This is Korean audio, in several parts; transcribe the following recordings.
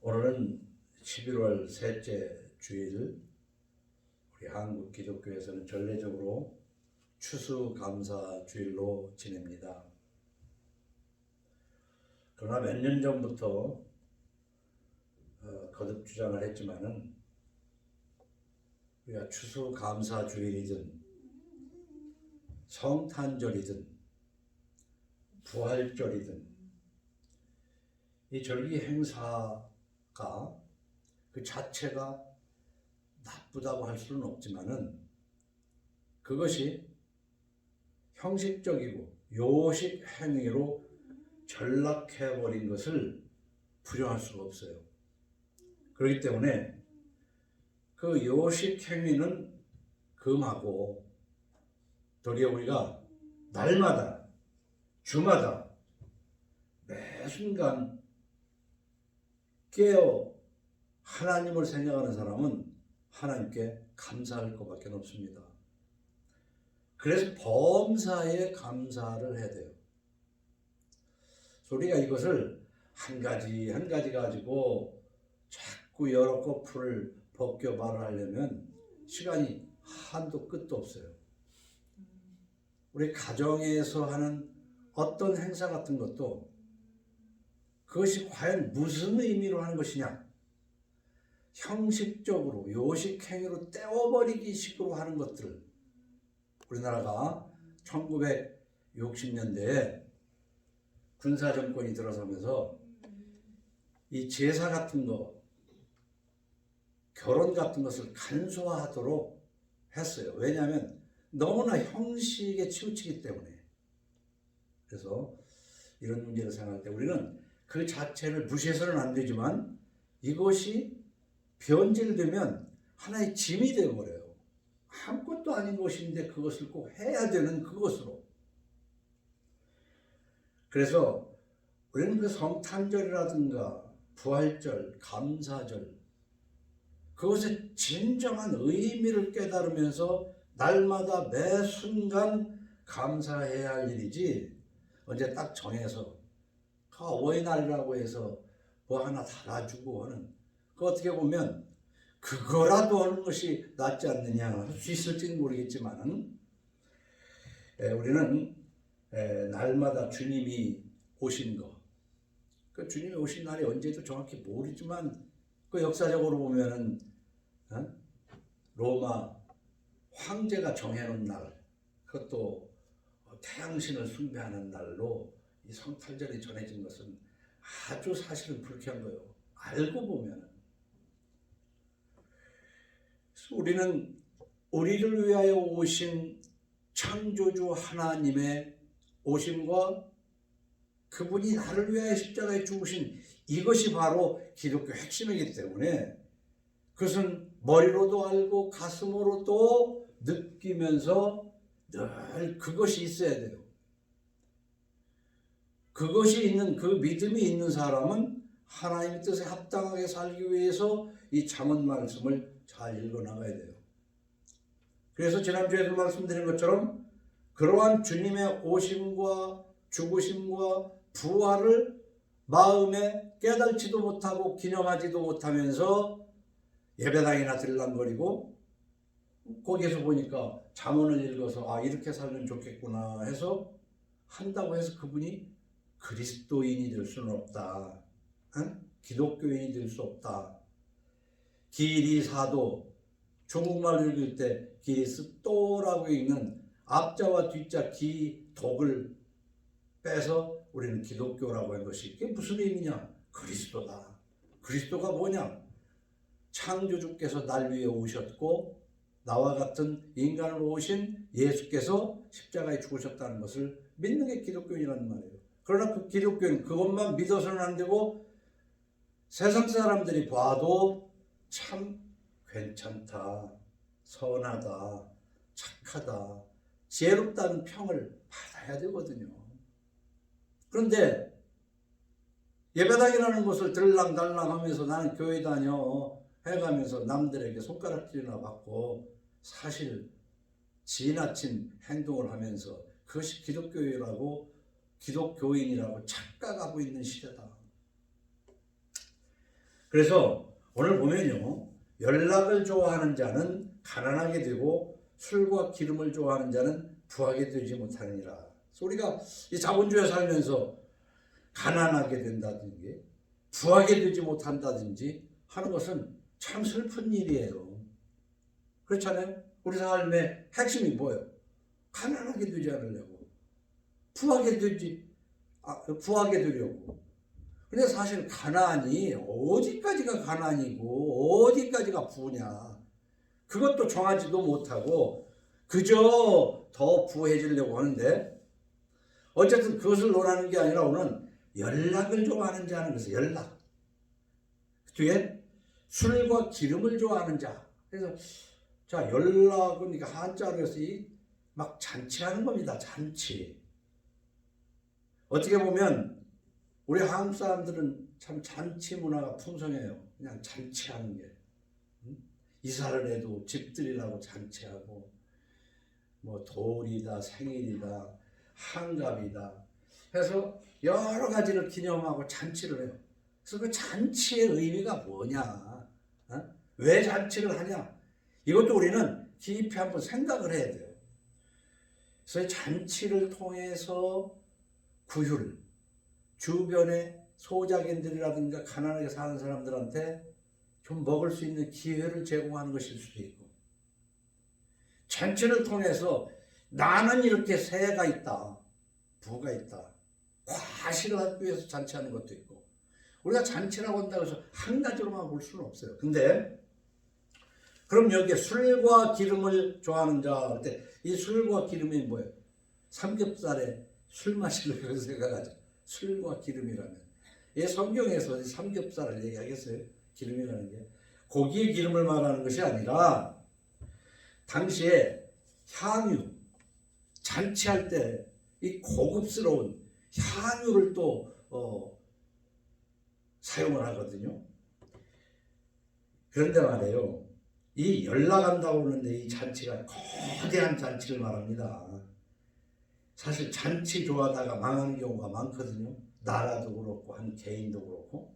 오늘은 11월 셋째 주일, 우리 한국 기독교에서는 전례적으로 추수감사 주일로 지냅니다. 그러나 몇 년 전부터 거듭 주장을 했지만은 우리가 추수감사 주일이든 성탄절이든 부활절이든 이 절기 행사가 그 자체가 나쁘다고 할 수는 없지만은 그것이 형식적이고 요식 행위로 전락해버린 것을 부정할 수가 없어요. 그렇기 때문에 그 요식 행위는 금하고 도리어 우리가 날마다 주마다 매 순간 깨어 하나님을 생각하는 사람은 하나님께 감사할 것밖에 없습니다. 그래서 범사에 감사를 해야 돼요. 우리가 이것을 한 가지 한 가지 가지고 자꾸 여러 코프를 벗겨 말을 하려면 시간이 한도 끝도 없어요. 우리 가정에서 하는 어떤 행사 같은 것도 그것이 과연 무슨 의미로 하는 것이냐, 형식적으로 요식행위로 떼어버리기 식으로 하는 것들, 우리나라가 1960년대에 군사정권이 들어서면서 이 제사 같은 거, 결혼 같은 것을 간소화하도록 했어요. 왜냐하면 너무나 형식에 치우치기 때문에. 그래서 이런 문제를 생각할 때 우리는 그 자체를 무시해서는 안 되지만 이것이 변질되면 하나의 짐이 되어버려요. 아무것도 아닌 것인데 그것을 꼭 해야 되는 그것으로. 그래서 우리는 그 성탄절이라든가 부활절, 감사절, 그것의 진정한 의미를 깨달으면서 날마다 매 순간 감사해야 할 일이지, 언제 딱 정해서 어버이날이라고 해서 뭐 하나 달아주고 하는, 그 어떻게 보면 그거라도 하는 것이 낫지 않느냐 할 수 있을지는 모르겠지만, 우리는 날마다 주님이 오신 거, 그 주님이 오신 날이 언제도 정확히 모르지만 그 역사적으로 보면은 로마 황제가 정해놓은 날, 그것도 태양신을 숭배하는 날로 이 성탄절이 전해진 것은 아주 사실은 불쾌한 거예요. 알고 보면은. 우리는 우리를 위하여 오신 창조주 하나님의 오심과 그분이 나를 위하여 십자가에 죽으신 이것이 바로 기독교 핵심이기 때문에 그것은 머리로도 알고 가슴으로도 느끼면서 늘 그것이 있어야 돼요. 그것이 있는, 그 믿음이 있는 사람은 하나님의 뜻에 합당하게 살기 위해서 이 잠언 말씀을 잘 읽어나가야 돼요. 그래서 지난주에도 말씀드린 것처럼 그러한 주님의 오심과 죽으심과 부활을 마음에 깨달지도 못하고 기념하지도 못하면서 예배당이나 들랑거리고 거기에서 보니까 잠언을 읽어서 이렇게 살면 좋겠구나 해서 한다고 해서 그분이 그리스도인이 될 수는 없다. 기독교인이 될 수 없다. 기리사도, 중국말 읽을 때 기리스도라고 읽는 앞자와 뒷자 기독을 빼서 우리는 기독교라고 한 것이, 이게 무슨 의미냐? 그리스도다. 그리스도가 뭐냐? 창조주께서 날 위해 오셨고 나와 같은 인간으로 오신 예수께서 십자가에 죽으셨다는 것을 믿는 게 기독교인이라는 말이에요. 그러나 그 기독교는 그것만 믿어서는 안 되고 세상 사람들이 봐도 참 괜찮다, 선하다, 착하다, 지혜롭다는 평을 받아야 되거든요. 그런데 예배당이라는 것을 들랑달랑 하면서 나는 교회 다녀 해가면서 남들에게 손가락질이나 받고 사실 지나친 행동을 하면서 그것이 기독교인이라고, 기독교인이라고 착각하고 있는 시대다. 그래서 오늘 보면요, 연락을 좋아하는 자는 가난하게 되고 술과 기름을 좋아하는 자는 부하게 되지 못하느니라. 그래서 우리가 이 자본주의에 살면서 가난하게 된다든지 부하게 되지 못한다든지 하는 것은 참 슬픈 일이에요. 그렇잖아요. 우리 삶의 핵심이 뭐예요? 가난하게 되지 않으려고, 부하게 되려고. 근데 사실 가난이 어디까지가 가난이고 어디까지가 부냐, 그것도 정하지도 못하고 그저 더 부해지려고 하는데, 어쨌든 그것을 논하는 게 아니라 오늘 연락을 좋아하는 자 하는 것은 연락, 뒤에 술과 기름을 좋아하는 자. 그래서 자, 연락은 이게 한자로 해서 막 잔치하는 겁니다. 잔치. 어떻게 보면 우리 한국 사람들은 참 잔치 문화가 풍성해요. 그냥 잔치하는 게. 이사를 해도 집들이라고 잔치하고, 뭐 돌이다, 생일이다, 한갑이다 해서 여러 가지를 기념하고 잔치를 해요. 그래서 그 잔치의 의미가 뭐냐? 왜 잔치를 하냐? 이것도 우리는 깊이 한번 생각을 해야 돼요. 그래서 잔치를 통해서 구휼, 주변의 소작인들이라든가 가난하게 사는 사람들한테 좀 먹을 수 있는 기회를 제공하는 것일 수도 있고, 잔치를 통해서 나는 이렇게 세가 있다, 부가 있다, 과시를 하기 위해서 잔치하는 것도 있고, 우리가 잔치라고 한다고 해서 한 가지로만 볼 수는 없어요. 근데 그럼 여기에 술과 기름을 좋아하는 자, 이 술과 기름이 뭐예요? 삼겹살에 술 마시려고 생각하죠. 술과 기름이라면, 이 성경에서 삼겹살을 얘기하겠어요? 기름이라는 게 고기의 기름을 말하는 것이 아니라 당시에 향유, 잔치할 때 이 고급스러운 향유를 또 사용을 하거든요. 그런데 말이에요, 이 연락한다고 하는데 이 잔치가 거대한 잔치를 말합니다. 사실 잔치 좋아하다가 망하는 경우가 많거든요. 나라도 그렇고 한 개인도 그렇고.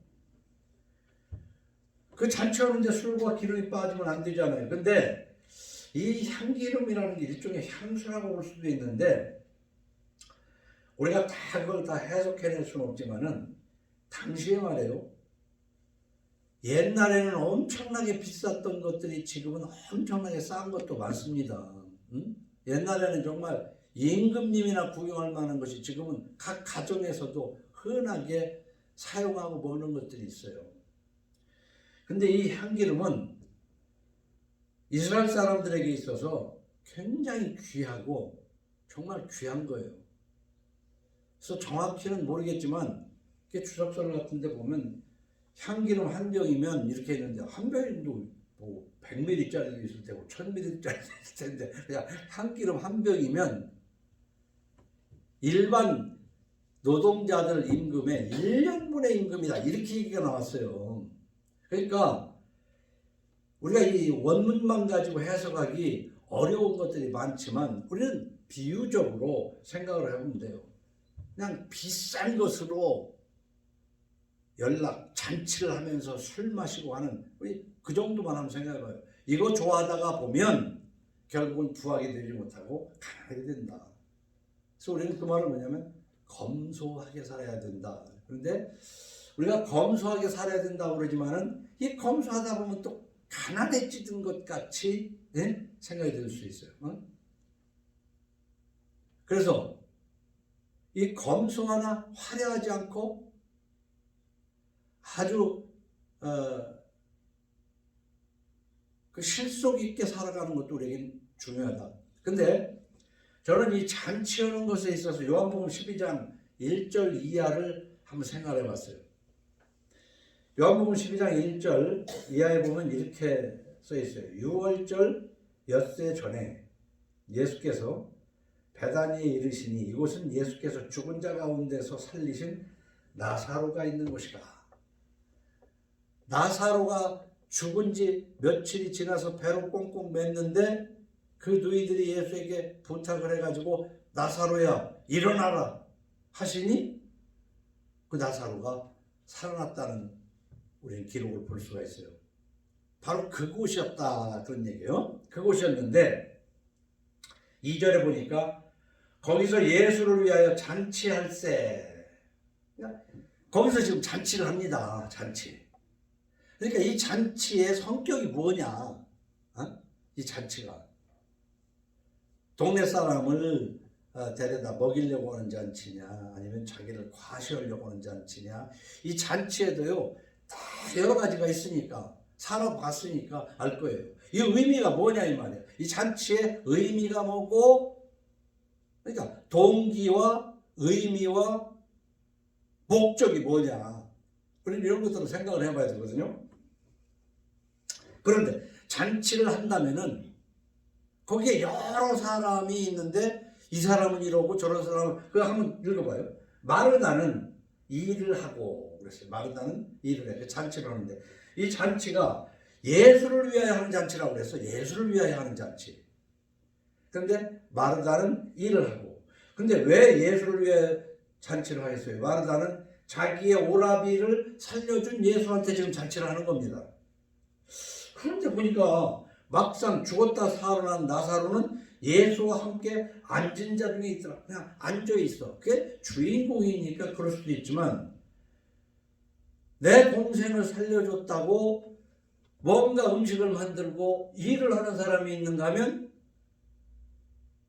그 잔치하는데 술과 기름이 빠지면 안 되잖아요. 근데 이 향기름이라는 게 일종의 향수라고 볼 수도 있는데, 우리가 다 그걸 다 해석해낼 수는 없지만은 당시에 말이에요, 옛날에는 엄청나게 비쌌던 것들이 지금은 엄청나게 싼 것도 많습니다. 옛날에는 정말 임금님이나 구경할 만한 것이 지금은 각 가정에서도 흔하게 사용하고 먹는 것들이 있어요. 근데 이 향기름은 이스라엘 사람들에게 있어서 굉장히 귀하고 정말 귀한 거예요. 그래서 정확히는 모르겠지만 주석설 같은 데 보면 향기름 한 병이면 이렇게 있는데, 한 병도 뭐 100ml짜리도 있을 테고 1000ml짜리도 있을 텐데, 그냥 향기름 한 병이면 일반 노동자들 임금의 1년분의 임금이다, 이렇게 얘기가 나왔어요. 그러니까 우리가 이 원문만 가지고 해석하기 어려운 것들이 많지만 우리는 비유적으로 생각을 해보면 돼요. 그냥 비싼 것으로 연락, 잔치를 하면서 술 마시고 하는, 우리 그 정도만 한번 생각해봐요. 이거 좋아하다가 보면 결국은 부하게 되지 못하고 가난하게 된다. 그래서 우리는 그 말은 뭐냐면 검소하게 살아야 된다. 그런데 우리가 검소하게 살아야 된다고 그러지만은 이 검소하다 보면 또 가난해지는 것 같이 생각이 들 수 있어요. 그래서 이 검소하나 화려하지 않고 아주 그 실속 있게 살아가는 것도 우리에겐 중요하다. 근데 저는 이 잔치하는 것에 있어서 요한복음 12장 1절 이하를 한번 생각해 봤어요. 요한복음 12장 1절 이하에 보면 이렇게 써 있어요. 6월절 엿새 전에 예수께서 베다니에 이르시니 이곳은 예수께서 죽은 자 가운데서 살리신 나사로가 있는 곳이라. 나사로가 죽은 지 며칠이 지나서 배로 꽁꽁 맸는데 그 누이들이 예수에게 부탁을 해가지고 나사로야 일어나라 하시니 그 나사로가 살아났다는 우리는 기록을 볼 수가 있어요. 바로 그곳이었다 그런 얘기예요. 그곳이었는데 2절에 보니까 거기서 예수를 위하여 잔치할세. 거기서 지금 잔치를 합니다. 잔치. 그러니까 이 잔치의 성격이 뭐냐? 이 잔치가 동네 사람을 데려다 먹이려고 하는 잔치냐, 아니면 자기를 과시하려고 하는 잔치냐. 이 잔치에도요 다 여러 가지가 있으니까, 살아봤으니까 알 거예요. 이 의미가 뭐냐 이 말이에요. 이 잔치의 의미가 뭐고, 그러니까 동기와 의미와 목적이 뭐냐, 우리는 이런 것들을 생각을 해봐야 되거든요. 그런데 잔치를 한다면은 거기에 여러 사람이 있는데 이 사람은 이러고 저런 사람은, 그거 한번 읽어봐요. 마르다는 일을 하고 그랬어요. 마르다는 일을 해. 잔치를 하는데 이 잔치가 예수를 위하여 하는 잔치라고 그랬어. 예수를 위하여 하는 잔치. 그런데 마르다는 일을 하고. 근데 왜 예수를 위해 잔치를 하겠어요? 마르다는 자기의 오라비를 살려준 예수한테 지금 잔치를 하는 겁니다. 그런데 보니까 막상 죽었다 살아난 나사로는 예수와 함께 앉은 자 중에 있더라. 그냥 앉아 있어. 그게 주인공이니까 그럴 수도 있지만, 내 동생을 살려줬다고 뭔가 음식을 만들고 일을 하는 사람이 있는가 하면,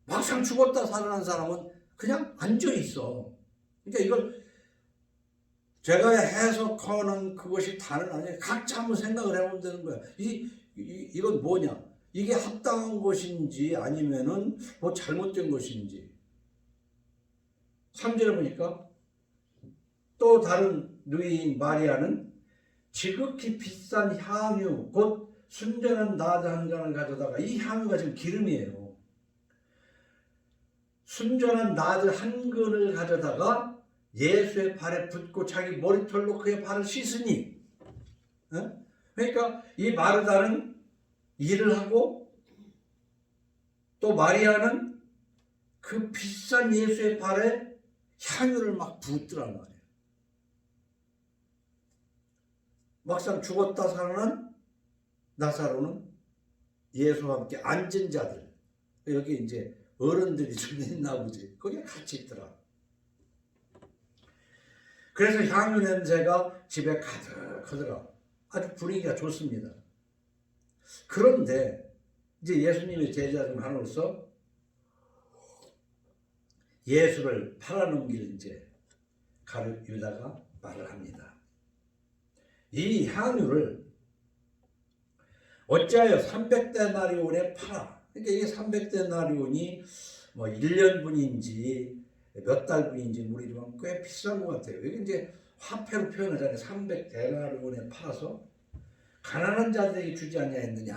막상 죽었다 살아난 사람은 그냥 앉아 있어. 그러니까 이걸 제가 해석하는 그것이 다는 아니에요. 각자 한번 생각을 해보면 되는 거야. 이건 뭐냐? 이게 합당한 것인지 아니면은 뭐 잘못된 것인지. 3절에 보니까 또 다른 누이인 마리아는 지극히 비싼 향유, 곧 순전한 나드 한 잔을 가져다가, 이 향유가 지금 기름이에요. 순전한 나드 한 근을 가져다가 예수의 발에 붓고 자기 머리털로 그의 발을 씻으니. 그러니까 이 마르다는 일을 하고, 또 마리아는 그 비싼 예수의 발에 향유를 막 붓더란 말이에요. 막상 죽었다 살아난 나사로는 예수와 함께 앉은 자들, 여기 이제 어른들이 좀 있나 보지, 거기에 같이 있더라. 그래서 향유 냄새가 집에 가득하더라. 아주 분위기가 좋습니다. 그런데 이제 예수님의 제자 중 하나로서 예수를 팔아넘길 이제 가룟 유다가 말을 합니다. 이 향유를 어찌하여 300데나리온에 팔아. 그러니까 이게 300데나리온이 뭐 1년분인지 몇 달분인지 모르지만 꽤 비싼 것 같아요. 이게 이제 화폐로 표현하잖아요. 300데나리온에 팔아서 가난한 자들에게 주지 않냐 했느냐.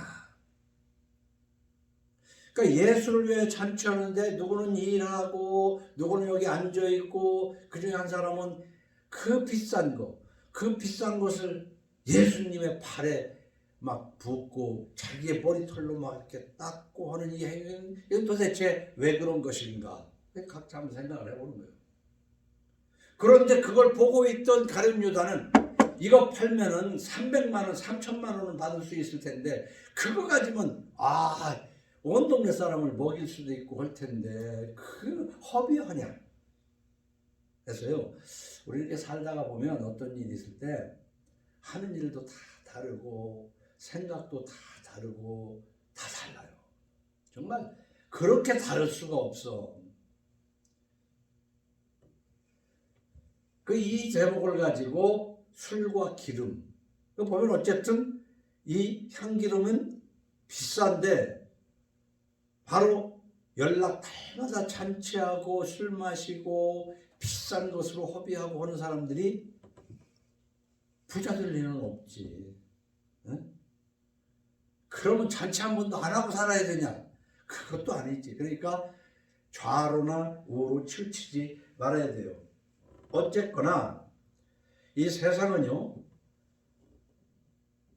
그러니까 예수를 위해 잔치하는데 누구는 일하고 누구는 여기 앉아있고, 그 중에 한 사람은 그 비싼 것을 예수님의 발에 막 붓고 자기의 머리털로 막 이렇게 닦고 하는 이 행위는, 이건 도대체 왜 그런 것인가? 각자 한번 생각을 해보는 거예요. 그런데 그걸 보고 있던 가룟 유다는 이거 팔면은 300만 원, 3천만 원은 받을 수 있을 텐데, 그거 가지면 온 동네 사람을 먹일 수도 있고 할 텐데 그 허비하냐. 그래서요, 우리 이렇게 살다가 보면 어떤 일이 있을 때 하는 일도 다 다르고 생각도 다 다르고 다 달라요. 정말 그렇게 다를 수가 없어. 이 제목을 가지고 술과 기름, 보면 어쨌든 이 향기름은 비싼데, 바로 연락 달마다 잔치하고 술 마시고 비싼 것으로 허비하고 하는 사람들이 부자될 리는 없지. 응? 그러면 잔치 한 번도 안 하고 살아야 되냐? 그것도 아니지. 그러니까 좌로나 우로 치우치지 말아야 돼요. 어쨌거나 이 세상은요,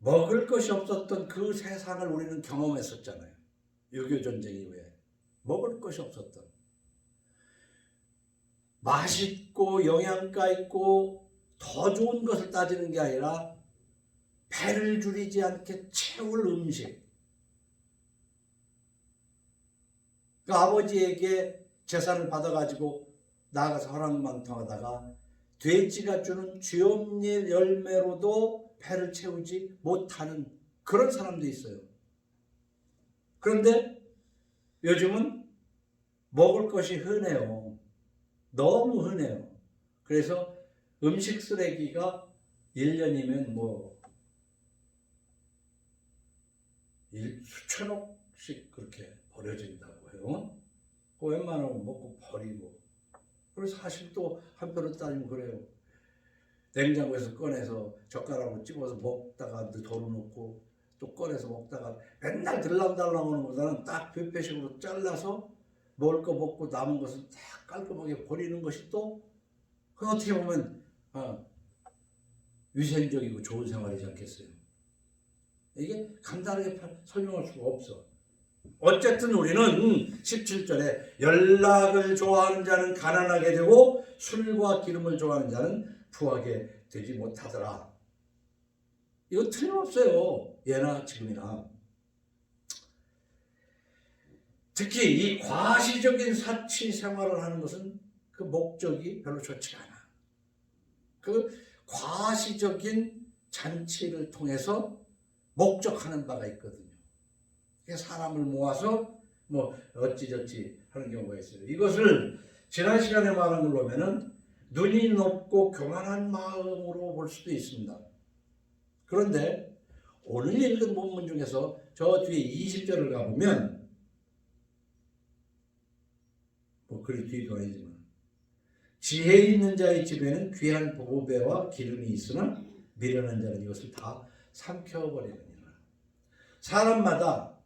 먹을 것이 없었던 그 세상을 우리는 경험했었잖아요. 6.25 전쟁 이후에 먹을 것이 없었던, 맛있고 영양가 있고 더 좋은 것을 따지는 게 아니라 배를 줄이지 않게 채울 음식. 그 아버지에게 재산을 받아가지고 나아가서 허랑방탕하다가 돼지가 주는 쥐엄니 열매로도 배를 채우지 못하는 그런 사람도 있어요. 그런데 요즘은 먹을 것이 흔해요. 너무 흔해요. 그래서 음식 쓰레기가 1년이면 뭐 수천억씩 그렇게 버려진다고 해요. 그 웬만하면 먹고 버리고. 그래서 사실 또 한편으로 따지면 그래요. 냉장고에서 꺼내서 젓가락으로 찝어서 먹다가 덜어놓고 또 꺼내서 먹다가 맨날 들락달락 하는 것보다는 딱 뷔페식으로 잘라서 먹을 거 먹고 남은 것은 딱 깔끔하게 버리는 것이 또 그 어떻게 보면 위생적이고 좋은 생활이지 않겠어요? 이게 간단하게 설명할 수가 없어. 어쨌든 우리는 17절에 연락을 좋아하는 자는 가난하게 되고 술과 기름을 좋아하는 자는 부하게 되지 못하더라. 이거 틀림없어요. 예나 지금이나. 특히 이 과시적인 사치 생활을 하는 것은 그 목적이 별로 좋지 않아. 그 과시적인 잔치를 통해서 목적하는 바가 있거든요. 사람을 모아서 뭐 어찌저찌 하는 경우가 있어요. 이것을 지난 시간에 말한 걸로 보면은 눈이 높고 교만한 마음으로 볼 수도 있습니다. 그런데 오늘 읽은 본문 중에서 저 뒤에 20절을 가보면 뭐 그리 뒤도 아니지만 지혜 있는 자의 집에는 귀한 보배와 기름이 있으나 미련한 자는 이것을 다 삼켜버리느니라. 사람마다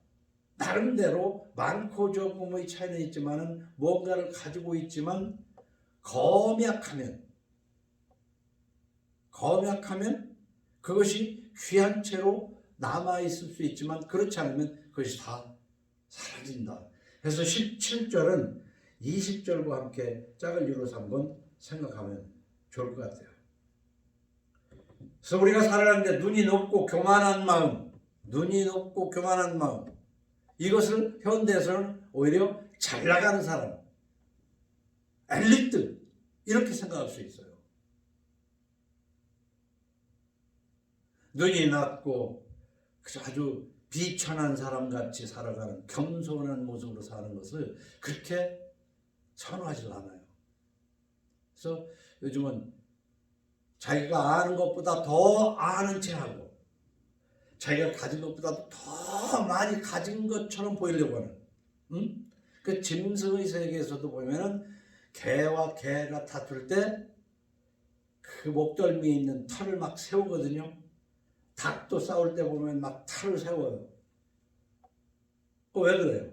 나름대로 많고 적음의 차이는 있지만은 뭔가를 가지고 있지만 검약하면 그것이 귀한 채로 남아있을 수 있지만 그렇지 않으면 그것이 다 사라진다. 그래서 17절은 20절과 함께 짝을 이루어서 한번 생각하면 좋을 것 같아요. 그래서 우리가 살아가는데 눈이 높고 교만한 마음 이것을 현대에서는 오히려 잘 나가는 사람, 엘리트 이렇게 생각할 수 있어요. 눈이 낮고 아주 비천한 사람같이 살아가는 겸손한 모습으로 사는 것을 그렇게 선호하지 않아요. 그래서 요즘은 자기가 아는 것보다 더 아는 체하고 자기가 가진 것보다 더 많이 가진 것처럼 보이려고 하는 그 짐승의 세계에서도 보면은 개와 개가 다툴 때 그 목덜미에 있는 털을 막 세우거든요. 닭도 싸울 때 보면 막 털을 세워요. 왜 그래요?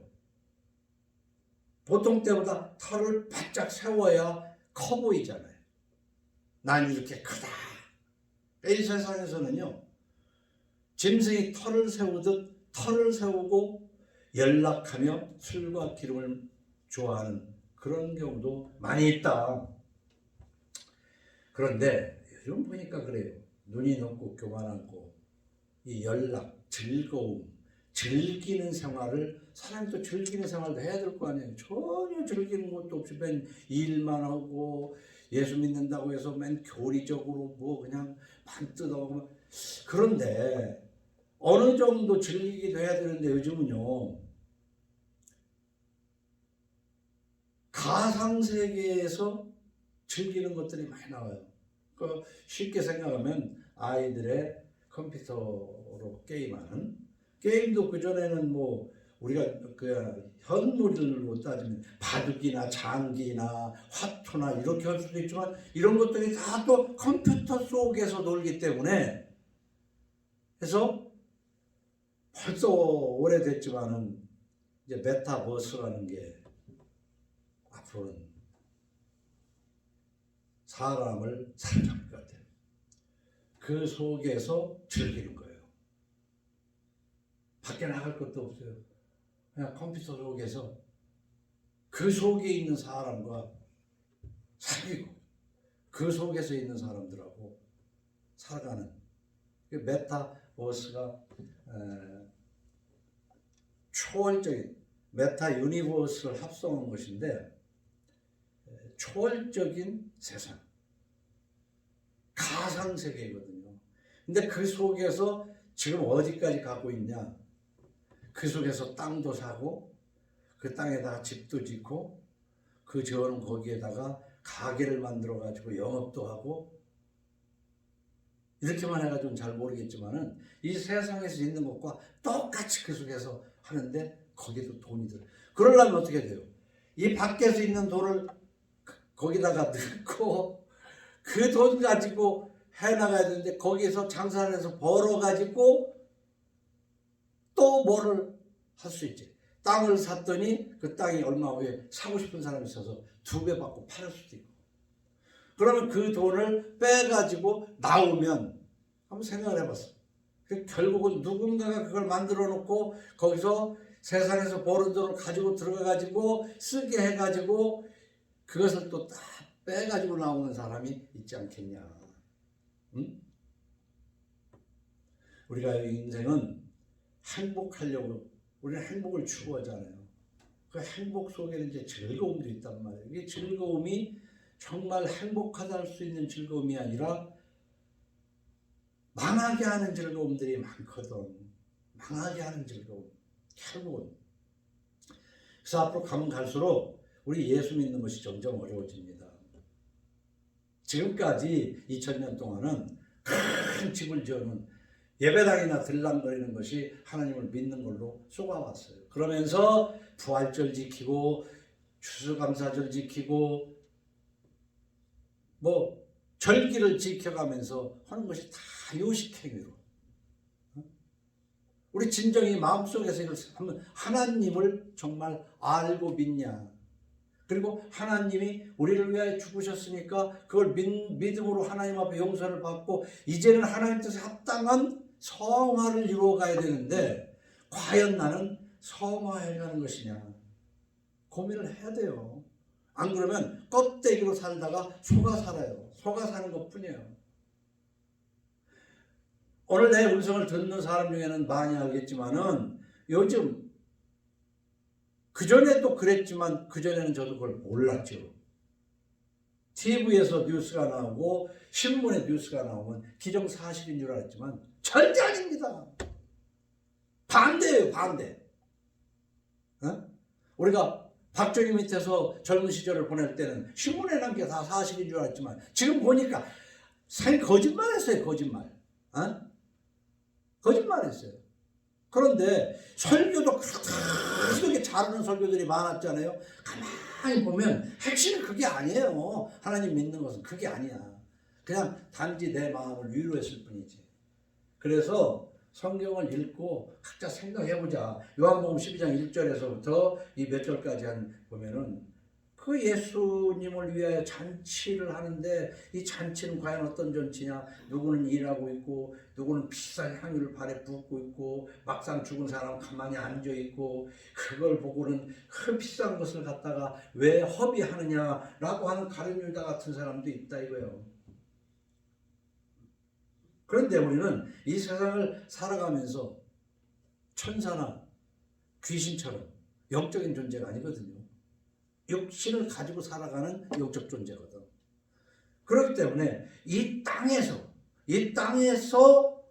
보통 때보다 털을 바짝 세워야 커 보이잖아요. 난 이렇게 크다. 이 세상에서는요. 짐승이 털을 세우듯 털을 세우고 연락하며 술과 기름을 좋아하는 그런 경우도 많이 있다. 그런데 요즘 보니까 그래요. 눈이 높고 교만하고 이 연락, 즐거움, 즐기는 생활을 사람이 또 즐기는 생활도 해야 될 거 아니에요. 전혀 즐기는 것도 없이 맨 일만 하고 예수 믿는다고 해서 맨 교리적으로 뭐 그냥 반 뜯어가고 그런데 어느 정도 즐기기도 해야 되는데 요즘은요 가상세계에서 즐기는 것들이 많이 나와요. 그 쉽게 생각하면 아이들의 컴퓨터로 게임하는 게임도 그전에는 뭐 우리가 그 현물들로 따지면 바둑이나 장기나 화투나 이렇게 할 수도 있지만 이런 것들이 다 또 컴퓨터 속에서 놀기 때문에 그래서 벌써 오래됐지만은 이제 메타버스라는 게 앞으로는 사람을 사로잡을 것 같아요. 그 속에서 즐기는 거예요. 밖에 나갈 것도 없어요. 그냥 컴퓨터 속에서 그 속에 있는 사람과 사귀고 그 속에서 있는 사람들하고 살아가는 메타버스라는 유니버스가 초월적인 메타 유니버스를 합성한 것인데 초월적인 세상, 가상 세계거든요. 근데 그 속에서 지금 어디까지 가고 있냐? 그 속에서 땅도 사고 그 땅에다가 집도 짓고 그 저는 거기에다가 가게를 만들어 가지고 영업도 하고 이렇게만 해가지고는 잘 모르겠지만은 이 세상에서 있는 것과 똑같이 그 속에서 하는데 거기도 돈이 들어. 그러려면 어떻게 돼요? 이 밖에서 있는 돈을 거기다가 넣고 그 돈 가지고 해나가야 되는데 거기에서 장사를 해서 벌어가지고 또 뭐를 할 수 있지. 땅을 샀더니 그 땅이 얼마 후에 사고 싶은 사람이 있어서 2배 받고 팔을 수도 있고. 그러면 그 돈을 빼가지고 나오면 한번 생각을 해봤어. 결국은 누군가가 그걸 만들어 놓고 거기서 세상에서 버는 돈을 가지고 들어가가지고 쓰게 해가지고 그것을 또 딱 빼가지고 나오는 사람이 있지 않겠냐. 응? 우리가 인생은 행복하려고 우리는 행복을 추구하잖아요. 그 행복 속에는 이제 즐거움도 있단 말이에요. 이게 즐거움이 정말 행복하다 할 수 있는 즐거움이 아니라 망하게 하는 즐거움들이 많거든. 망하게 하는 즐거움. 결국은. 그래서 앞으로 가면 갈수록 우리 예수 믿는 것이 점점 어려워집니다. 지금까지 2000년 동안은 큰 집을 지어놓은 예배당이나 들락거리는 것이 하나님을 믿는 걸로 쏘아왔어요. 그러면서 부활절 지키고 추수감사절 지키고 뭐 절기를 지켜가면서 하는 것이 다 요식행위로. 우리 진정이 마음속에서 이걸 한번 하나님을 정말 알고 믿냐. 그리고 하나님이 우리를 위하여 죽으셨으니까 그걸 믿음으로 하나님 앞에 용서를 받고 이제는 하나님 뜻에 합당한 성화를 이루어가야 되는데 과연 나는 성화해가는 것이냐 고민을 해야 돼요. 안 그러면 껍데기로 살다가 속아 살아요. 속아 사는 것뿐이에요. 오늘 내 음성을 듣는 사람 중에는 많이 알겠지만은 요즘 그전에도 그랬지만 그전에는 저도 그걸 몰랐죠. TV에서 뉴스가 나오고 신문에 뉴스가 나오면 기정사실인 줄 알았지만 절대 아닙니다. 반대예요. 반대. 어? 우리가 박정희 밑에서 젊은 시절을 보낼 때는 신문에 난 게 다 사실인 줄 알았지만 지금 보니까 거짓말했어요. 거짓말. 어? 거짓말했어요. 그런데 설교도 그렇게 잘하는 설교들이 많았잖아요. 가만히 보면 핵심은 그게 아니에요. 하나님 믿는 것은 그게 아니야. 그냥 단지 내 마음을 위로했을 뿐이지. 그래서 성경을 읽고 각자 생각해보자. 요한복음 12장 1절에서부터 이 몇 절까지 보면은 그 예수님을 위하여 잔치를 하는데 이 잔치는 과연 어떤 잔치냐. 누구는 일하고 있고 누구는 비싼 향유를 발에 붓고 있고 막상 죽은 사람은 가만히 앉아있고 그걸 보고는 그 비싼 것을 갖다가 왜 허비하느냐라고 하는 가룟유다 같은 사람도 있다 이거예요. 그런데 우리는 이 세상을 살아가면서 천사나 귀신처럼 영적인 존재가 아니거든요. 육신을 가지고 살아가는 영적 존재거든. 그렇기 때문에 이 땅에서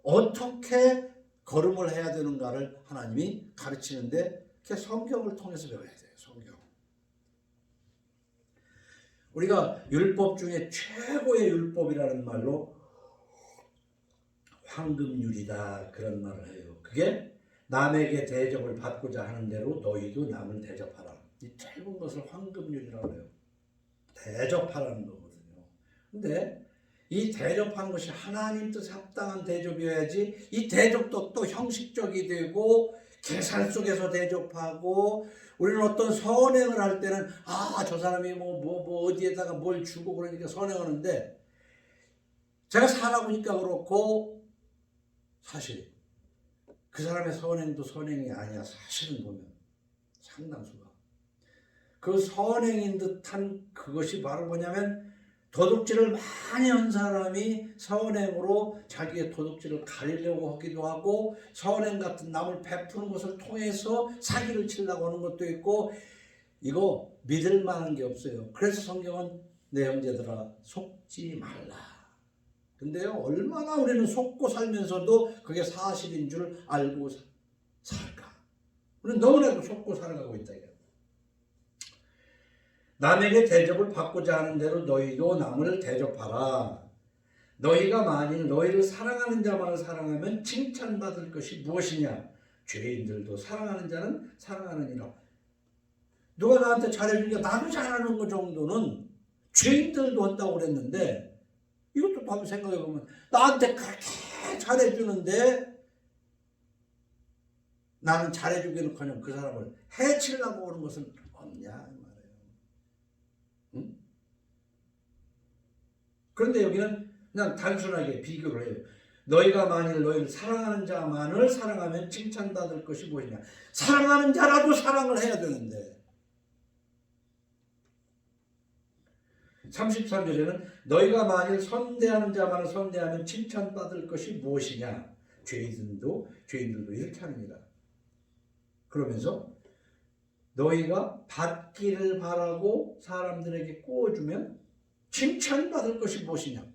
어떻게 걸음을 해야 되는가를 하나님이 가르치는데 그게 성경을 통해서 배워야 돼요. 성경. 우리가 율법 중에 최고의 율법이라는 말로 황금률이다 그런 말을 해요. 그게 남에게 대접을 받고자 하는 대로 너희도 남을 대접하라. 이 짧은 것을 황금률이라고 해요. 대접하라는 거거든요. 근데 이 대접하는 것이 하나님 뜻에 합당한 대접이어야지 이 대접도 또 형식적이 되고 계산 속에서 대접하고 우리는 어떤 선행을 할 때는 저 사람이 뭐 어디에다가 뭘 주고 그러니까 선행하는데 제가 살아보니까 그렇고 사실 그 사람의 선행도 선행이 아니야. 사실은 보면 상당수가 그 선행인 듯한 그것이 바로 뭐냐면 도둑질을 많이 한 사람이 선행으로 자기의 도둑질을 가리려고 하기도 하고, 선행 같은 남을 베푸는 것을 통해서 사기를 치려고 하는 것도 있고, 이거 믿을 만한 게 없어요. 그래서 성경은 내 형제들아 속지 말라. 근데요, 얼마나 우리는 속고 살면서도 그게 사실인 줄 알고 살까? 우리는 너무나도 속고 살아가고 있다. 남에게 대접을 받고자 하는 대로 너희도 남을 대접하라. 너희가 만일 너희를 사랑하는 자만을 사랑하면 칭찬받을 것이 무엇이냐? 죄인들도 사랑하는 자는 사랑하느니라. 누가 나한테 잘해주니까 나도 잘하는 것 정도는 죄인들도 한다고 그랬는데, 이것도 한번 생각해 보면 나한테 그렇게 잘해주는데 나는 잘해주기는커녕 그 사람을 해치려고 하는 것은 없냐 말이에요. 응? 그런데 여기는 그냥 단순하게 비교를 해요. 너희가 만일 너희를 사랑하는 자만을 사랑하면 칭찬받을 것이 무엇이냐? 사랑하는 자라도 사랑을 해야 되는데, 33절에는 너희가 만일 선대하는 자만을 선대하면 칭찬받을 것이 무엇이냐? 죄인들도 이렇게 하느니라. 그러면서 너희가 받기를 바라고 사람들에게 꾸어주면 칭찬받을 것이 무엇이냐?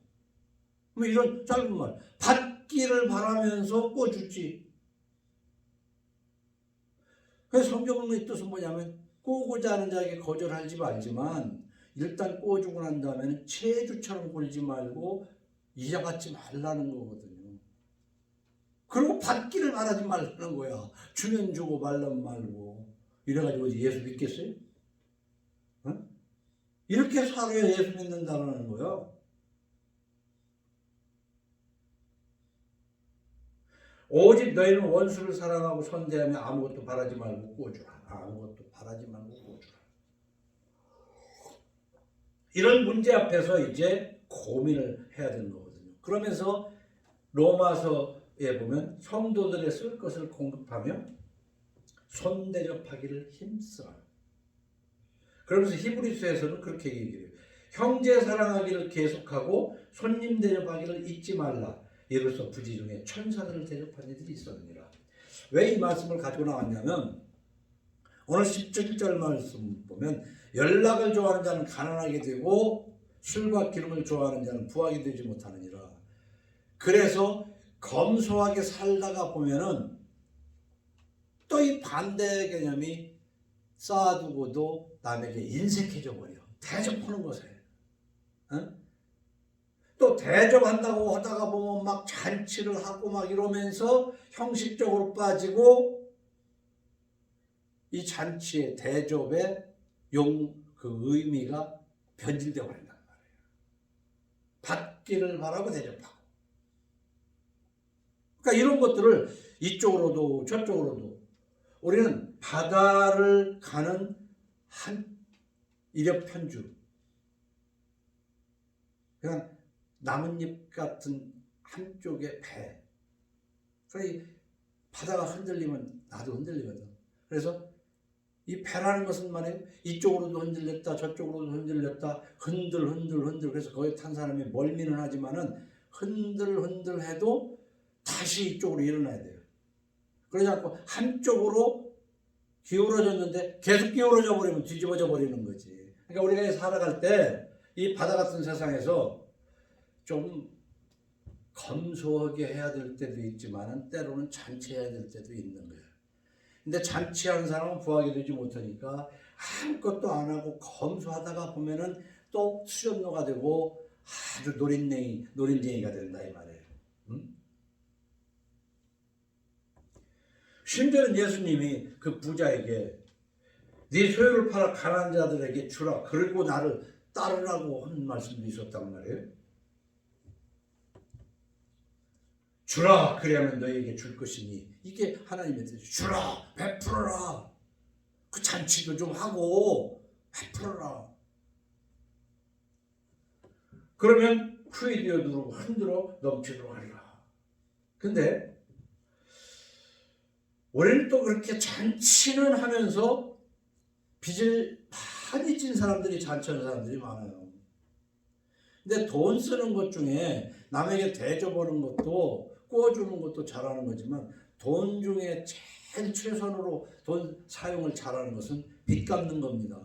뭐 이런 짧은 말, 받기를 바라면서 꾸어주지. 그래서 성경의 뜻은 뭐냐면, 꾸고자 하는 자에게 거절하지 말지만 일단 꾸어주고 난 다음에는 체주처럼 굴지 말고 이자받지 말라는 거거든요. 그리고 받기를 바라지 말라는 거야. 주면 주고 말면 말고. 이래가지고 예수 믿겠어요? 어? 이렇게 살아야 예수 믿는다는 거야. 오직 너희는 원수를 사랑하고 선대하며 아무것도 바라지 말고 꾸어주라. 아무것도 바라지 말고 꾸어주라. 이런 문제 앞에서 이제 고민을 해야 되는 거거든요. 그러면서 로마서에 보면 성도들의 쓸 것을 공급하며 손대접하기를 힘쓰라. 그러면서 히브리서에서는 그렇게 얘기해요. 형제 사랑하기를 계속하고 손님 대접하기를 잊지 말라. 이로써 부지 중에 천사들을 대접한 이들이 있었느니라. 왜 이 말씀을 가지고 나왔냐면, 오늘 17절 말씀 보면 연락을 좋아하는 자는 가난하게 되고 술과 기름을 좋아하는 자는 부하게 되지 못하느니라. 그래서 검소하게 살다가 보면은 또 이 반대 개념이 쌓아두고도 남에게 인색해져 버려. 대접하는 것에. 어? 또 대접한다고 하다가 보면 막 잔치를 하고 막 이러면서 형식적으로 빠지고, 이 잔치의 대접의 그 의미가 변질되어 버린단 말이에요. 받기를 바라고 대접하고. 그러니까 이런 것들을 이쪽으로도 저쪽으로도, 우리는 바다를 가는 한 이력 편주, 그냥 나뭇잎 같은 한쪽의 배. 그러니 바다가 흔들리면 나도 흔들리거든. 그래서 이 배라는 것은 말이에요, 이쪽으로도 흔들렸다 저쪽으로도 흔들렸다, 흔들. 그래서 거기 탄 사람이 멀미는 하지만은 흔들 해도 다시 이쪽으로 일어나야 돼요. 그러지 않고 한쪽으로 기울어졌는데 계속 기울어져 버리면 뒤집어져 버리는 거지. 그러니까 우리가 살아갈 때 이 바다 같은 세상에서 좀 검소하게 해야 될 때도 있지만 때로는 잔치해야 될 때도 있는 거예요. 근데 잔치하는 사람은 부하게 되지 못하니까 아무것도 안 하고 검소하다가 보면은 또 수염노가 되고 아주 노린쟁이가 된다 이 말이에요. 응? 심지어는 예수님이 그 부자에게 네 소유를 팔아 가난한 자들에게 주라, 그리고 나를 따르라고 한 말씀도 있었단 말이에요. 주라, 그래야만 너에게 줄 것이니. 이게 하나님의 뜻이에요. 주라, 베풀어라. 그 잔치도 좀 하고 베풀어라. 그러면 후에 되어두고 흔들어 넘치도록 하리라. 근데 우리는 또 그렇게 잔치는 하면서 빚을 많이 진 사람들이, 잔치하는 사람들이 많아요. 근데 돈 쓰는 것 중에 남에게 대접하는 것도 구워주는 것도 잘하는 거지만 돈 중에 제일 최선으로 돈 사용을 잘하는 것은 빚 갚는 겁니다.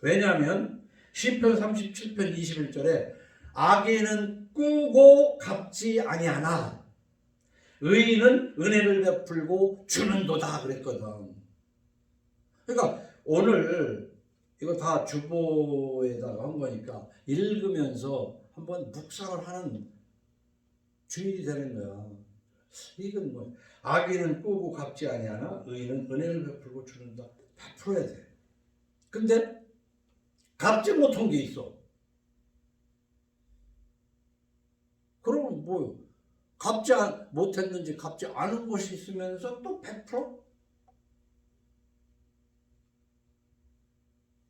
왜냐하면 시편 37편 21절에 악인은 꾸고 갚지 아니하나 의인은 은혜를 베풀고 주는도다 그랬거든. 그러니까 오늘 이거 다 주보에다가 한 거니까 읽으면서 한번 묵상을 하는 주일이 되는 거야. 이건 뭐 악인은 꾸고 갚지 아니하나 의인은 은혜를 베풀고 주는다. 베풀어야 돼. 근데 갚지 못한 게 있어. 그러면 뭐 갚지 못했는지 갚지 않은 것이 있으면서 또 100%?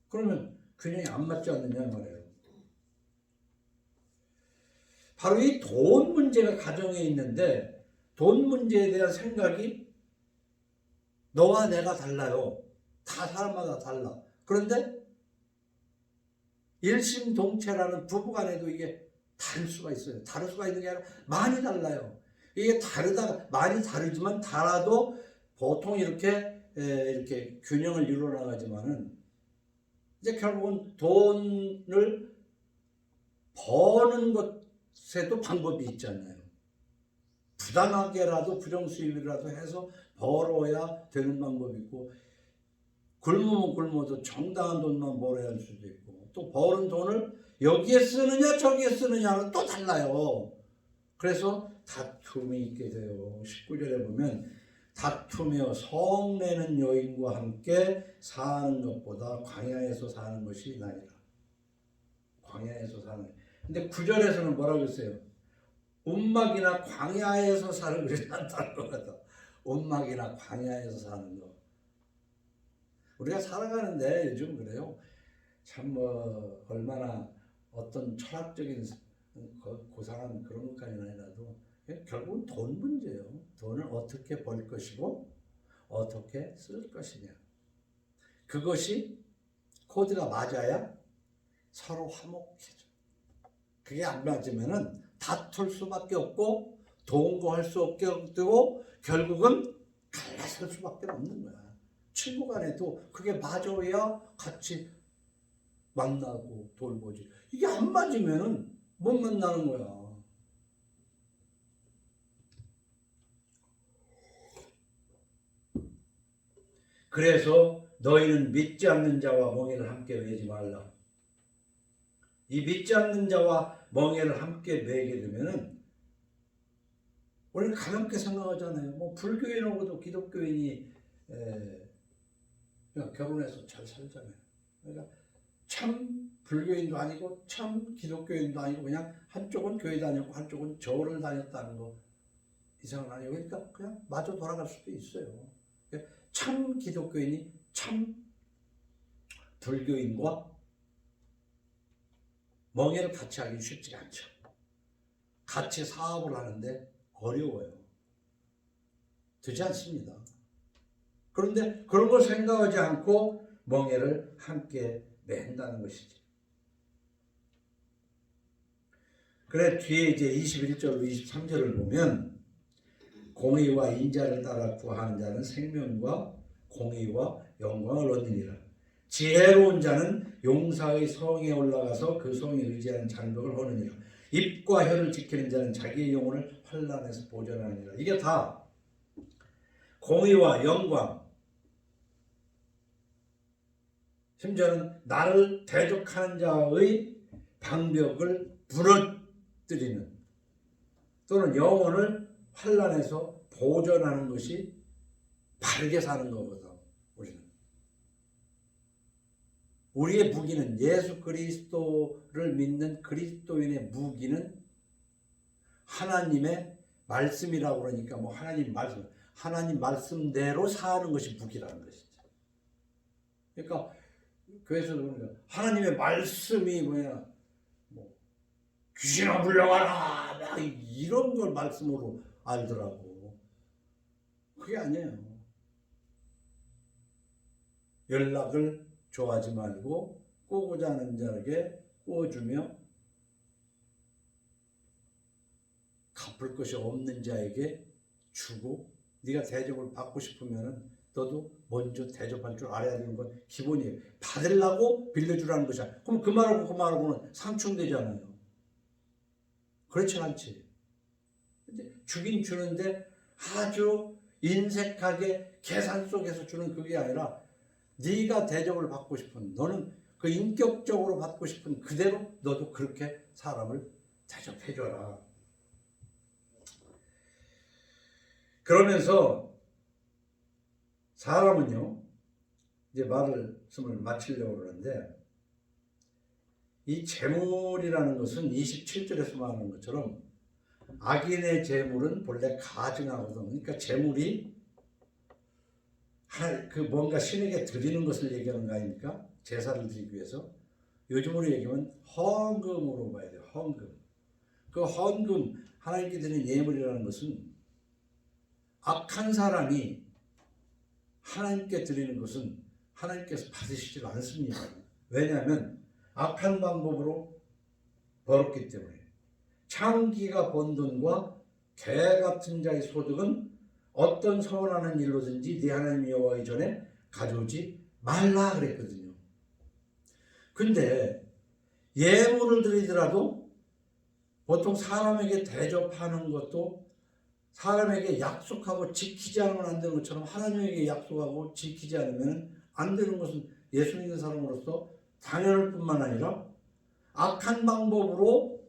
그러면 균형이 안 맞지 않느냐 말이에요. 바로 이 돈 문제가 가정에 있는데 돈 문제에 대한 생각이 너와 내가 달라요. 다 사람마다 달라. 그런데 일심동체라는 부부간에도 이게 다를 수가 있어요. 다를 수가 있는 게 아니라 많이 달라요. 이게 많이 다르지만 달아도 보통 이렇게 균형을 이루어 나가지만은 이제 결국은 돈을 버는 것에도 방법이 있잖아요. 부당하게라도 부정수입이라도 해서 벌어야 되는 방법이 있고 굶으면 굶어도 정당한 돈만 벌어야 할 수도 있고 또 버는 돈을 여기에 쓰느냐 저기에 쓰느냐는 또 달라요. 그래서 다툼이 있게 돼요. 19절에 보면 다투며 성내는 여인과 함께 사는 것보다 광야에서 사는 것이 나으리라. 광야에서 사는 것. 근데 9절에서는 뭐라고 했어요? 움막이나 광야에서 사는 것이 낫다는 것 같아. 움막이나 광야에서 사는 것. 우리가 살아가는데 요즘 그래요. 참 뭐 얼마나 어떤 철학적인 고상한 그런 것까지는 아니라도 결국은 돈 문제예요. 돈을 어떻게 벌 것이고 어떻게 쓸 것이냐. 그것이 코드가 맞아야 서로 화목해져. 그게 안 맞으면은 다툴 수밖에 없고 동거할 수 없게 되고 결국은 갈라설 수밖에 없는 거야. 친구 간에도 그게 맞아야 같이 만나고 돌보지. 이게 안 맞으면은 못 만나는 거야. 그래서 너희는 믿지 않는 자와 멍에를 함께 매지 말라. 이 믿지 않는 자와 멍에를 함께 매게 되면은 우리는 가볍게 생각하잖아요. 뭐 불교인하고도 기독교인이 그냥 결혼해서 잘 살잖아요. 그러니까 참 불교인도 아니고 참 기독교인도 아니고 그냥 한쪽은 교회 다녔고 한쪽은 절을 다녔다는 거 이상은 아니에요. 그러니까 그냥 마저 돌아갈 수도 있어요. 참 기독교인이 참 불교인과 멍해를 같이 하기 쉽지 않죠. 같이 사업을 하는데 어려워요. 되지 않습니다. 그런데 그런 걸 생각하지 않고 멍해를 함께 맨다는 것이지. 그래 뒤에 이제 21절 23절을 보면 공의와 인자를 따라 구하는 자는 생명과 공의와 영광을 얻느니라. 지혜로운 자는 용사의 성에 올라가서 그 성에 의지하는 장벽을 허느니라. 입과 혀를 지키는 자는 자기의 영혼을 환난에서 보전하느니라. 이게 다 공의와 영광, 심지어는 나를 대적하는 자의 방벽을 부러뜨리는 또는 영혼을 환난에서 보전하는 것이 바르게 사는 거거든. 우리의 무기는 예수 그리스도를 믿는 그리스도인의 무기는 하나님의 말씀이라고 그러니까 뭐 하나님 말씀대로 사는 것이 무기라는 것이죠. 그러니까 교회에서도 그러니까 하나님의 말씀이 뭐냐 뭐 귀신아 물러가라 막 이런 걸 말씀으로 알더라고. 그게 아니에요. 연락을 좋아하지 말고 꾸고자 하는 자에게 꾸어주며 갚을 것이 없는 자에게 주고, 네가 대접을 받고 싶으면은 너도 먼저 대접할 줄 알아야 되는 건 기본이에요. 받으려고 빌려주라는 것이야. 그럼 그 말하고 그 말하고는 상충되잖아요. 그렇지 않지. 근데 주긴 주는데 아주 인색하게 계산 속에서 주는 그게 아니라, 네가 대접을 받고 싶은, 너는 그 인격적으로 받고 싶은 그대로 너도 그렇게 사람을 대접해줘라. 그러면서 사람은요, 이제 말씀을 마치려고 그러는데, 이 재물이라는 것은 27절에서 말하는 것처럼 악인의 재물은 본래 가증하거든. 그러니까 재물이 그 뭔가 신에게 드리는 것을 얘기하는 거 아닙니까? 제사를 드리기 위해서. 요즘으로 얘기하면 헌금으로 봐야 돼요. 헌금. 그 헌금, 하나님께 드리는 예물이라는 것은 악한 사람이 하나님께 드리는 것은 하나님께서 받으시질 않습니다. 왜냐하면 악한 방법으로 벌었기 때문에. 창기가 번 돈과 개 같은 자의 소득은 어떤 서원하는 일로든지 네 하나님 여호와의 전에 가져오지 말라 그랬거든요. 근데 예물을 드리더라도 보통 사람에게 대접하는 것도 사람에게 약속하고 지키지 않으면 안 되는 것처럼 하나님에게 약속하고 지키지 않으면 안 되는 것은 예수 믿는 사람으로서 당연할 뿐만 아니라, 악한 방법으로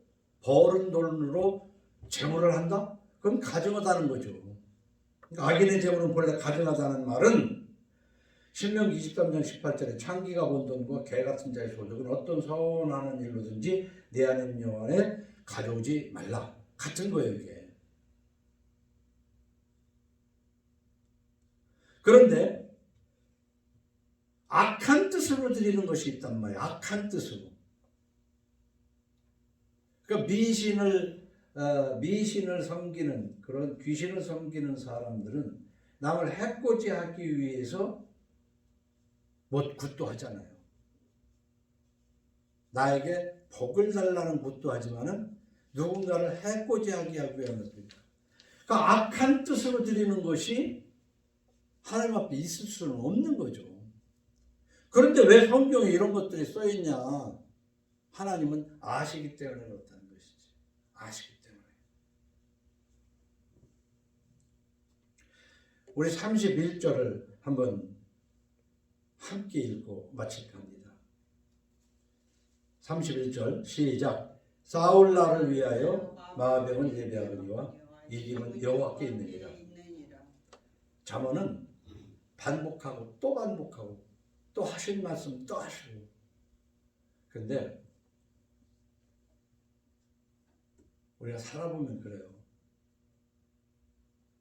벌은 돈으로 재물을 한다? 그건 가증하다는 거죠. 그러니까 악인의 재물은 본래 가증하다는 말은 신명기 23장 18절에 창기가 번 돈과 개 같은 자의 소득은 어떤 서원하는 일로든지 내 하나님 여호와에 가져오지 말라. 같은 거예요, 이게. 그런데 악한 뜻으로 드리는 것이 있단 말이에요. 악한 뜻으로. 그러니까 미신을 섬기는, 그런 귀신을 섬기는 사람들은 남을 해코지하기 위해서 뭐 굿도 하잖아요. 나에게 복을 달라는 굿도 하지만은 누군가를 해코지하게 하기 위한 것입니다. 그러니까 악한 뜻으로 드리는 것이 하나님 앞에 있을 수는 없는 거죠. 그런데 왜 성경에 이런 것들이 써 있냐? 하나님은 아시기 때문에 그렇다는 것이지. 아시기 때문에. 우리 31절을 한번 함께 읽고 마칠까 합니다. 31절 시작. 사울 나를 위하여 마병을 예비하거니와 이김은 여호와께 있느니라. 잠언은 반복하고 또 반복하고 또 하신 말씀 또 하시고. 근데 우리가 살아보면 그래요.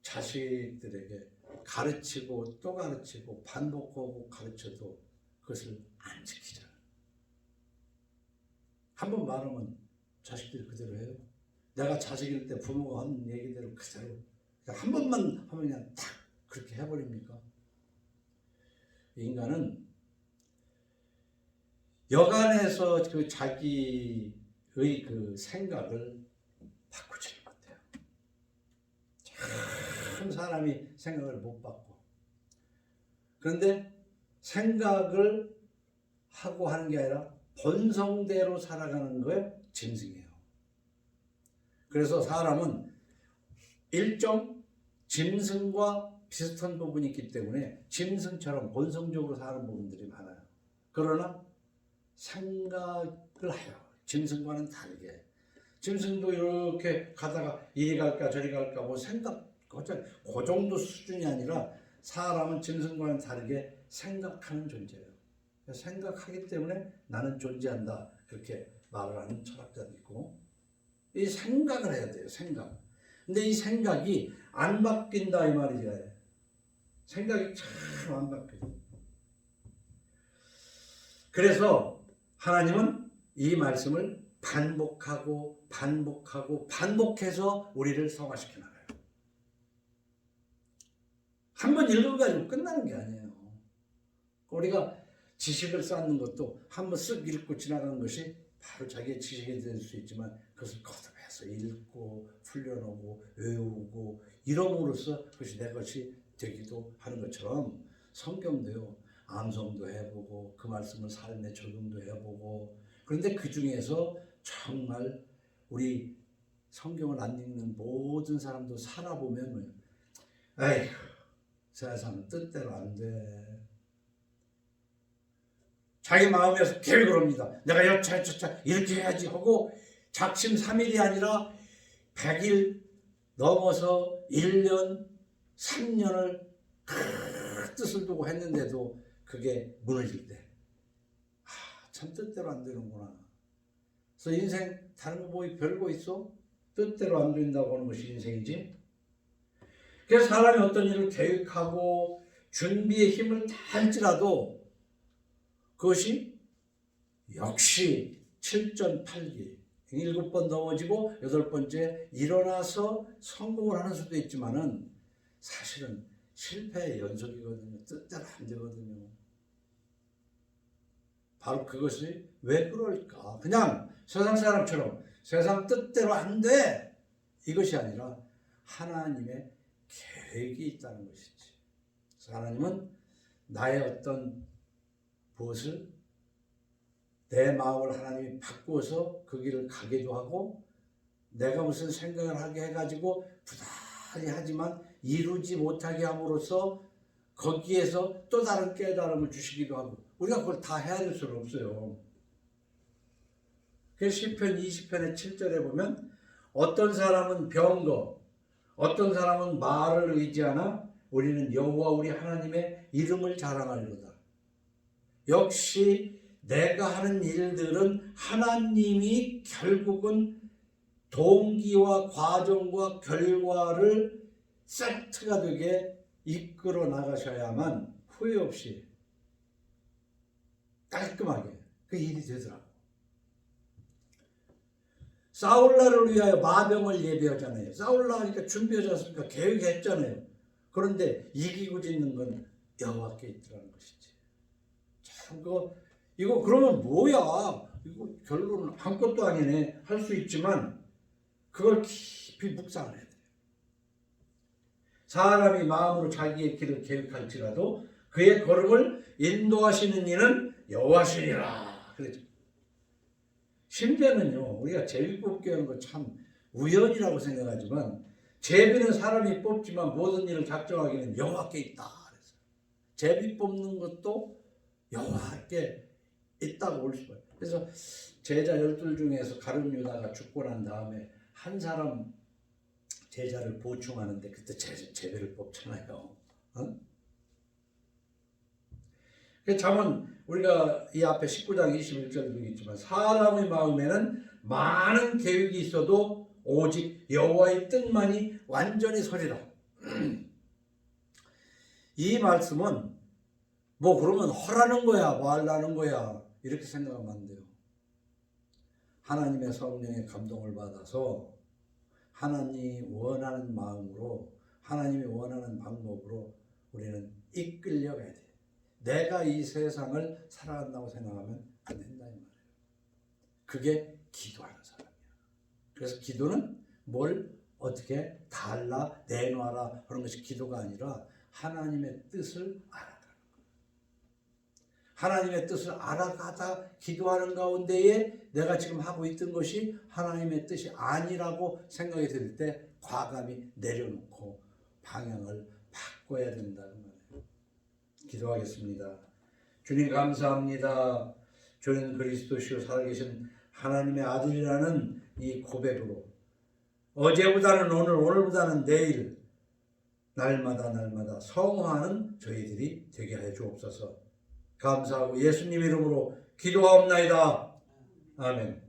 자식들에게 가르치고 또 가르치고 반복하고 가르쳐도 그것을 안 지키잖아. 한번 말하면 자식들이 그대로 해요. 내가 자식일 때 부모가 한 얘기대로 그대로 한 번만 하면 그냥 탁 그렇게 해버립니까? 인간은 여간에서 그 자기의 그 생각을 바꾸지 못해요. 참 사람이 생각을 못 바꿔. 그런데 생각을 하고 하는 게 아니라 본성대로 살아가는 거에 짐승이에요. 그래서 사람은 일정 짐승과 비슷한 부분이 있기 때문에 짐승처럼 본성적으로 사는 부분들이 많아요. 그러나 생각을 해요. 짐승과는 다르게. 짐승도 이렇게 가다가 이리 갈까 저리 갈까 뭐 생각, 그 정도 수준이 아니라 사람은 짐승과는 다르게 생각하는 존재예요. 생각하기 때문에 나는 존재한다. 그렇게 말을 하는 철학자도 있고. 이 생각을 해야 돼요. 생각. 근데 이 생각이 안 바뀐다 이 말이죠. 생각이 참 안 바뀌어요. 그래서 하나님은 이 말씀을 반복하고 반복하고 반복해서 우리를 성화시켜 나가요. 한번 읽어가지고 끝나는 게 아니에요. 우리가 지식을 쌓는 것도 한번 쓱 읽고 지나가는 것이 바로 자기의 지식이 될 수 있지만 그것을 거듭해서 읽고 훈련하고 외우고 이러므로써 그것이 내 것이 되기도 하는 것처럼 성경도요. 암송도 해보고 그 말씀을 삶에 적용도 해보고 그런데 그 중에서 정말 우리 성경을 안 읽는 모든 사람도 살아보면 에휴 세상 뜻대로 안 돼. 자기 마음에서 계획을 합니다. 내가 여차저차 이렇게 해야지 하고 작심 3일이 아니라 100일 넘어서 1년, 3년을 큰 뜻을 두고 했는데도 그게 무너질 때 참 뜻대로 안 되는구나. 그래서 인생 다른 거 뭐 별거 있어? 뜻대로 안 된다고 하는 것이 인생이지. 그래서 사람이 어떤 일을 계획하고 준비에 힘을 다할지라도 그것이 역시 7전 8기 7번 넘어지고 8번째 일어나서 성공을 하는 수도 있지만은 사실은 실패의 연속이거든요. 뜻대로 안 되거든요. 바로 그것이 왜 그럴까? 그냥 세상 사람처럼 세상 뜻대로 안 돼! 이것이 아니라 하나님의 계획이 있다는 것이지. 그래서 하나님은 나의 어떤 무엇을 내 마음을 하나님이 바꾸어서 그 길을 가기도 하고 내가 무슨 생각을 하게 해가지고 부단히 하지만 이루지 못하게 함으로써 거기에서 또 다른 깨달음을 주시기도 하고 우리가 그걸 다 해야 될 수는 없어요. 그래서 시편 20편의 7절에 보면 어떤 사람은 병거 어떤 사람은 말을 의지하나 우리는 여호와 우리 하나님의 이름을 자랑하리로다. 역시 내가 하는 일들은 하나님이 결국은 동기와 과정과 결과를 세트가 되게 이끌어 나가셔야만 후회 없이 깔끔하게 그 일이 되더라고. 사울라를 위하여 마병을 예비하잖아요. 사울라 하니까 준비하지 않습니까? 계획했잖아요. 그런데 이기고 짓는 건 여호와께 있더라는 것이지. 참 이거 그러면 뭐야? 이거 결론은 아무것도 아니네 할 수 있지만 그걸 깊이 묵상을 해야 돼요. 사람이 마음으로 자기의 길을 계획할지라도 그의 걸음을 인도하시는 이는 여호와시니라 그랬죠. 심지어는요 우리가 제비 뽑기 하는 거 참 우연이라고 생각하지만 제비는 사람이 뽑지만 모든 일을 작정하기는 여호와께 있다 그랬어요. 제비 뽑는 것도 여호와께 있다고 볼 수가 있어요. 그래서 제자 12 중에서 가룟 유다가 죽고 난 다음에 한 사람 제자를 보충하는데 그때 제비를 뽑잖아요. 잠언 우리가 이 앞에 19장 21절도 있지만 사람의 마음에는 많은 계획이 있어도 오직 여호와의 뜻만이 완전히 서리라. 이 말씀은 뭐 그러면 허라는 거야 말라는 거야 이렇게 생각하면 안 돼요. 하나님의 성령의 감동을 받아서 하나님이 원하는 마음으로 하나님이 원하는 방법으로 우리는 이끌려 가야 돼요. 내가 이 세상을 살아간다고 생각하면 안 된다 이 말이에요. 그게 기도하는 사람이야. 그래서 기도는 뭘 어떻게 달라 내놔라 그런 것이 기도가 아니라 하나님의 뜻을 알아가는 거예요. 하나님의 뜻을 알아가다 기도하는 가운데에 내가 지금 하고 있던 것이 하나님의 뜻이 아니라고 생각이 들 때 과감히 내려놓고 방향을 바꿔야 된다는 거예요. 기도하겠습니다. 주님 감사합니다. 저는 그리스도시요 살아계신 하나님의 아들이라는 이 고백으로 어제보다는 오늘, 오늘보다는 내일 날마다 성화하는 저희들이 되게 하여 주옵소서. 감사하고 예수님 이름으로 기도하옵나이다. 아멘.